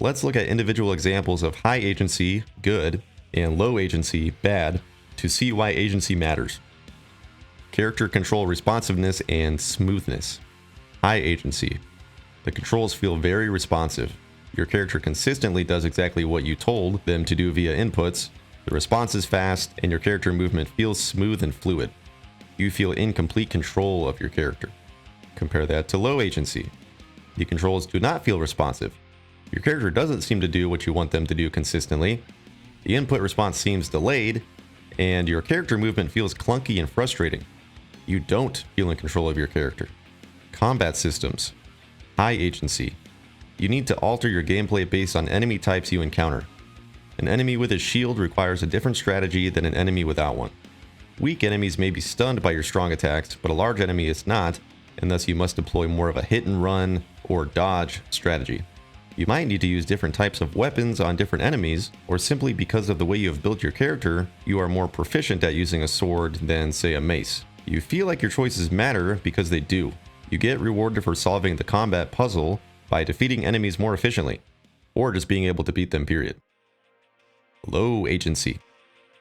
Let's look at individual examples of high agency, good, and low agency, bad, to see why agency matters. Character control responsiveness and smoothness. High agency. The controls feel very responsive. Your character consistently does exactly what you told them to do via inputs. The response is fast, and your character movement feels smooth and fluid. You feel in complete control of your character. Compare that to low agency. The controls do not feel responsive. Your character doesn't seem to do what you want them to do consistently. The input response seems delayed, and your character movement feels clunky and frustrating. You don't feel in control of your character. Combat systems. High agency. You need to alter your gameplay based on enemy types you encounter. An enemy with a shield requires a different strategy than an enemy without one. Weak enemies may be stunned by your strong attacks, but a large enemy is not, and thus you must deploy more of a hit and run or dodge strategy. You might need to use different types of weapons on different enemies, or simply because of the way you have built your character, you are more proficient at using a sword than, say, a mace. You feel like your choices matter because they do. You get rewarded for solving the combat puzzle by defeating enemies more efficiently, or just being able to beat them, period. Low agency.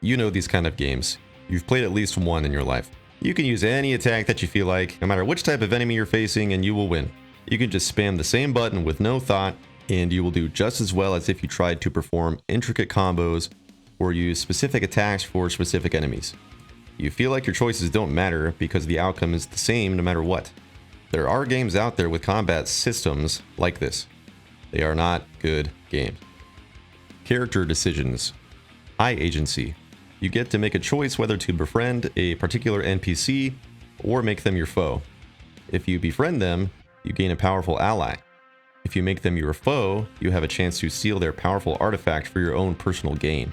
You know these kind of games. You've played at least one in your life. You can use any attack that you feel like, no matter which type of enemy you're facing, and you will win. You can just spam the same button with no thought, and you will do just as well as if you tried to perform intricate combos or use specific attacks for specific enemies. You feel like your choices don't matter because the outcome is the same no matter what. There are games out there with combat systems like this. They are not good games. Character decisions. High agency. You get to make a choice whether to befriend a particular NPC or make them your foe. If you befriend them, you gain a powerful ally. If you make them your foe, you have a chance to steal their powerful artifact for your own personal gain.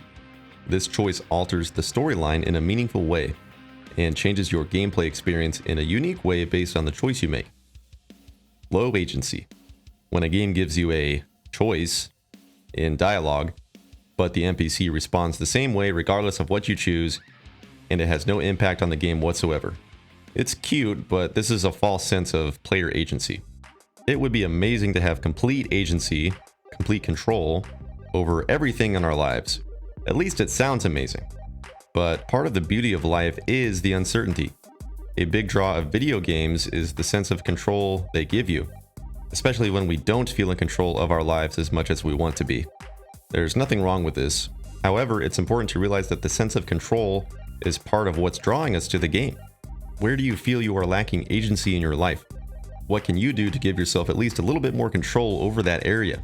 This choice alters the storyline in a meaningful way and changes your gameplay experience in a unique way based on the choice you make. Low agency. When a game gives you a choice in dialogue, but the NPC responds the same way regardless of what you choose, and it has no impact on the game whatsoever. It's cute, but this is a false sense of player agency. It would be amazing to have complete agency, complete control over everything in our lives. At least it sounds amazing. But part of the beauty of life is the uncertainty. A big draw of video games is the sense of control they give you, especially when we don't feel in control of our lives as much as we want to be. There's nothing wrong with this. However, it's important to realize that the sense of control is part of what's drawing us to the game. Where do you feel you are lacking agency in your life? What can you do to give yourself at least a little bit more control over that area?